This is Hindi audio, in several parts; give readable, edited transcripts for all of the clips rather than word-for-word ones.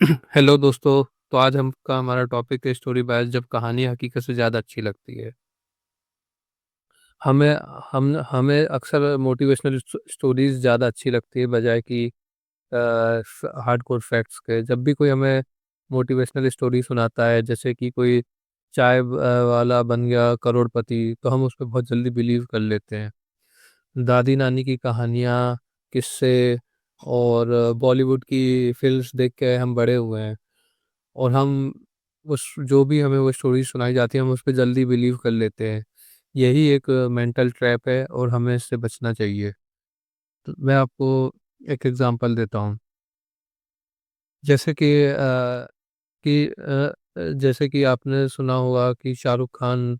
हेलो दोस्तों। तो आज हम का हमारा टॉपिक है स्टोरी बायस, जब कहानी हकीकत से ज़्यादा अच्छी लगती है। हमें हम हमें अक्सर मोटिवेशनल स्टोरीज ज़्यादा अच्छी लगती है बजाय कि हार्डकोर फैक्ट्स के। जब भी कोई हमें मोटिवेशनल स्टोरी सुनाता है, जैसे कि कोई चाय वाला बन गया करोड़पति, तो हम उस पर बहुत जल्दी बिलीव कर लेते हैं। दादी नानी की कहानियाँ, किस्से और बॉलीवुड की फिल्म्स देख के हम बड़े हुए हैं, और हम उस जो भी हमें वो स्टोरी सुनाई जाती है हम उस पे जल्दी बिलीव कर लेते हैं। यही एक मेंटल ट्रैप है और हमें इससे बचना चाहिए। तो मैं आपको एक एग्जांपल देता हूँ। जैसे कि जैसे कि आपने सुना होगा कि शाहरुख खान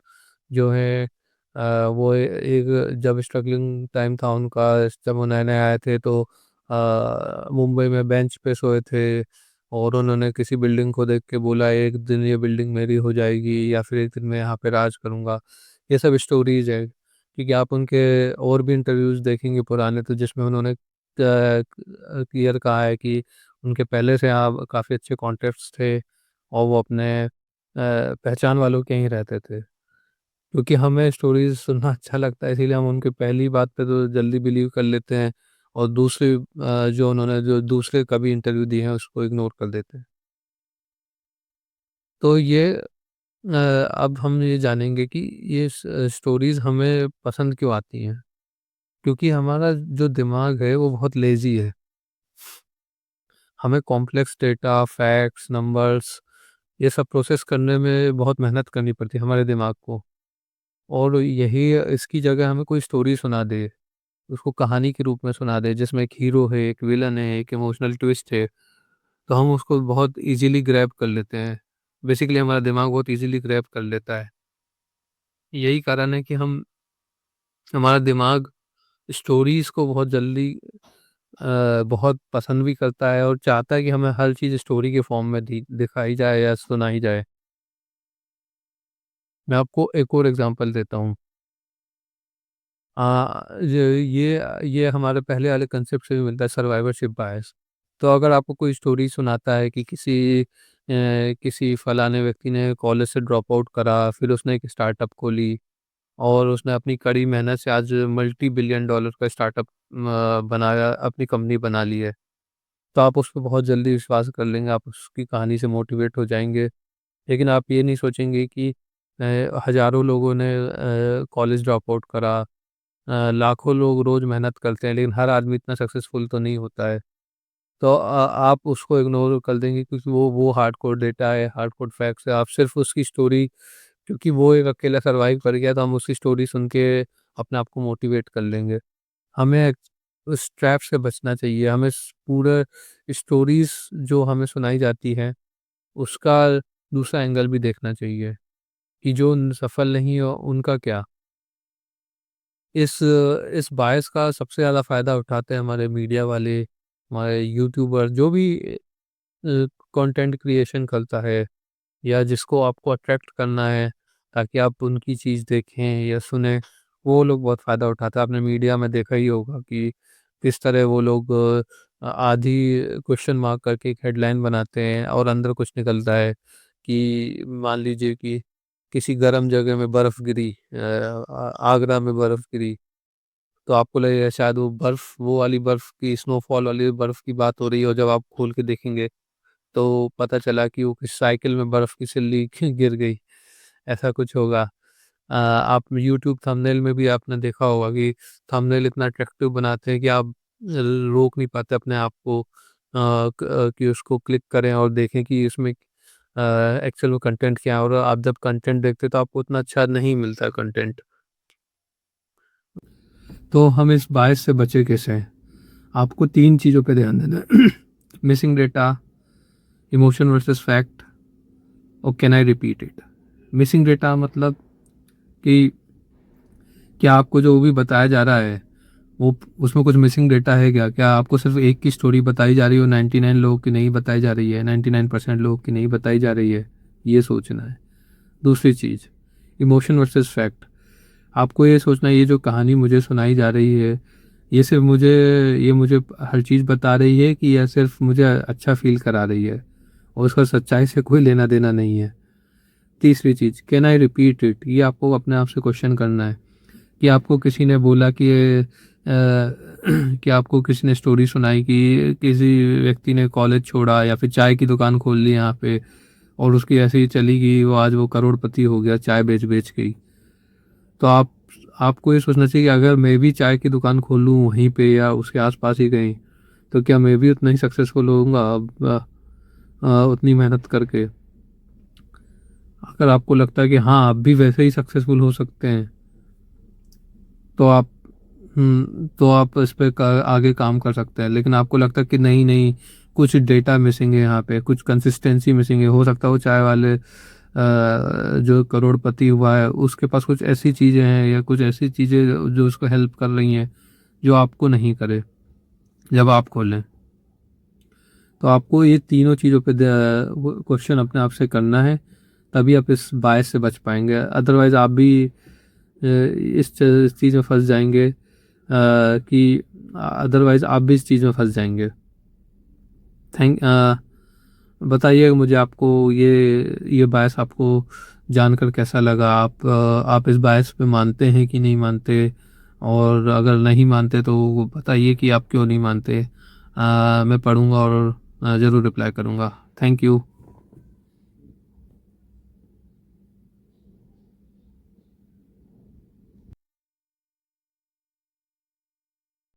जो है, वो एक जब स्ट्रगलिंग टाइम था उनका, जब वो नए नए आए थे तो मुंबई में बेंच पे सोए थे, और उन्होंने किसी बिल्डिंग को देख के बोला एक दिन ये बिल्डिंग मेरी हो जाएगी, या फिर एक दिन मैं यहाँ पे राज करूँगा। ये सब स्टोरीज है, क्योंकि आप उनके और भी इंटरव्यूज देखेंगे पुराने, तो जिसमें उन्होंने क्लियर कहा है कि उनके पहले से यहाँ काफ़ी अच्छे कॉन्टेक्ट्स थे, और वो अपने पहचान वालों के ही रहते थे। क्योंकि हमें स्टोरीज़ सुनना अच्छा लगता है, इसीलिए हम उनकी पहली बात पे तो जल्दी बिलीव कर लेते हैं, और दूसरी जो उन्होंने जो दूसरे कभी इंटरव्यू दिए हैं उसको इग्नोर कर देते हैं। तो अब हम ये जानेंगे कि ये स्टोरीज़ हमें पसंद क्यों आती हैं। क्योंकि हमारा जो दिमाग है वो बहुत लेज़ी है। हमें कॉम्प्लेक्स डेटा, फैक्ट्स, नंबर्स ये सब प्रोसेस करने में बहुत मेहनत करनी पड़ती है हमारे दिमाग को, और यही इसकी जगह हमें कोई स्टोरी सुना दे, उसको कहानी के रूप में सुना दे जिसमें एक हीरो है, एक विलन है, एक इमोशनल ट्विस्ट है, तो हम उसको बहुत ईज़िली ग्रैब कर लेते हैं। बेसिकली हमारा दिमाग बहुत ईज़िली ग्रैब कर लेता है। यही कारण है कि हमारा दिमाग स्टोरीज़ को बहुत जल्दी बहुत पसंद भी करता है, और चाहता है कि हमें हर चीज़ स्टोरी के फॉर्म में दिखाई जाए या सुनाई जाए। मैं आपको एक और एग्ज़ाम्पल देता हूँ। ये हमारे पहले वाले कंसेप्ट से भी मिलता है, सर्वाइवरशिप बायस। तो अगर आपको कोई स्टोरी सुनाता है कि किसी फलाने व्यक्ति ने कॉलेज से ड्रॉप आउट करा, फिर उसने एक स्टार्टअप खोली, और उसने अपनी कड़ी मेहनत से आज मल्टी बिलियन डॉलर का स्टार्टअप बनाया, अपनी कंपनी बना ली है। तो आप उस पे बहुत जल्दी विश्वास कर लेंगे, आप उसकी कहानी से मोटिवेट हो जाएँगे। लेकिन आप ये नहीं सोचेंगे कि हज़ारों लोगों ने कॉलेज ड्रॉप आउट करा, लाखों लोग रोज़ मेहनत करते हैं, लेकिन हर आदमी इतना सक्सेसफुल तो नहीं होता है। तो आप उसको इग्नोर कर देंगे, क्योंकि वो हार्डकोर डेटा है, हार्डकोर फैक्ट्स है। आप सिर्फ़ उसकी स्टोरी, क्योंकि वो एक अकेला सर्वाइव कर गया, तो हम उसकी स्टोरी सुन के अपने आप को मोटिवेट कर लेंगे। हमें उस ट्रैप से बचना चाहिए। हमें पूरे स्टोरीज़ जो हमें सुनाई जाती हैं, उसका दूसरा एंगल भी देखना चाहिए, कि जो सफल नहीं हो उनका क्या। इस बायस का सबसे ज़्यादा फ़ायदा उठाते हैं हमारे मीडिया वाले, हमारे यूट्यूबर, जो भी कंटेंट क्रिएशन करता है, या जिसको आपको अट्रैक्ट करना है ताकि आप उनकी चीज़ देखें या सुनें, वो लोग बहुत फ़ायदा उठाते हैं। आपने मीडिया में देखा ही होगा कि किस तरह वो लोग आधी क्वेश्चन मार्क करके एक हेडलाइन बनाते हैं, और अंदर कुछ निकलता है कि मान लीजिए कि किसी गर्म जगह में बर्फ़ गिरी, आगरा में बर्फ़ गिरी, तो आपको लगेगा शायद वो वाली बर्फ़ की, स्नोफॉल वाली बर्फ़ की बात हो रही है, और जब आप खोल के देखेंगे तो पता चला कि वो किसी साइकिल में बर्फ़ की सिल्ली गिर गई, ऐसा कुछ होगा। आप यूट्यूब थंबनेल में भी आपने देखा होगा कि थंबनेल इतना अट्रैक्टिव बनाते हैं कि आप रोक नहीं पाते अपने आप को, कि उसको क्लिक करें और देखें कि इसमें एक्चुअल में कंटेंट क्या है, और आप जब कंटेंट देखते हैं तो आपको उतना अच्छा नहीं मिलता कंटेंट। तो हम इस बायस से बचे कैसे? आपको 3 चीज़ों पे ध्यान देना है। Missing data, emotion versus fact, और can I repeat it. Missing data मतलब कि क्या आपको जो भी बताया जा रहा है, वो उसमें कुछ मिसिंग डेटा है क्या? क्या आपको सिर्फ़ एक की स्टोरी बताई जा रही है और 99 लोगों की नहीं बताई जा रही है, 99% लोगों की नहीं बताई जा रही है? ये सोचना है। दूसरी चीज़, इमोशन वर्सेस फैक्ट। आपको ये सोचना है ये जो कहानी मुझे सुनाई जा रही है, ये सिर्फ़ मुझे ये मुझे हर चीज़ बता रही है, कि या सिर्फ़ मुझे अच्छा फ़ील करा रही है? और उसका सच्चाई से कोई लेना देना नहीं है। तीसरी चीज़, कैन आई रिपीट इट? ये आपको अपने आप से क्वेश्चन करना है कि आपको किसी ने बोला कि कि आपको किसी ने स्टोरी सुनाई कि किसी व्यक्ति ने कॉलेज छोड़ा या फिर चाय की दुकान खोल ली यहाँ पे, और उसकी ऐसे ही चली गई, वो आज वो करोड़पति हो गया चाय बेच बेच के ही। तो आपको ये सोचना चाहिए कि अगर मैं भी चाय की दुकान खोल लूँ वहीं पे या उसके आसपास ही कहीं, तो क्या मैं भी उतना ही सक्सेसफुल होऊंगा उतनी मेहनत करके? अगर आपको लगता है कि हाँ आप भी वैसे ही सक्सेसफुल हो सकते हैं, तो आप इस पे आगे काम कर सकते हैं। लेकिन आपको लगता है कि नहीं नहीं, कुछ डेटा मिसिंग है यहाँ पे, कुछ कंसिस्टेंसी मिसिंग है, हो सकता है वो चाय वाले जो करोड़पति हुआ है उसके पास कुछ ऐसी चीज़ें हैं या कुछ ऐसी चीज़ें जो उसको हेल्प कर रही हैं जो आपको नहीं करे जब आप खोलें। तो आपको ये तीनों चीज़ों पे क्वेश्चन अपने आप से करना है, तभी आप इस बायस से बच पाएंगे। अदरवाइज़ आप भी इस चीज़ में फंस जाएंगे कि अदरवाइज़ आप भी इस चीज़ में फंस जाएंगे। थैंक बताइए मुझे, आपको ये बायस आपको जानकर कैसा लगा? आप इस बायस पे मानते हैं कि नहीं मानते? और अगर नहीं मानते तो बताइए कि आप क्यों नहीं मानते। मैं पढ़ूंगा और ज़रूर रिप्लाई करूंगा। Thank you.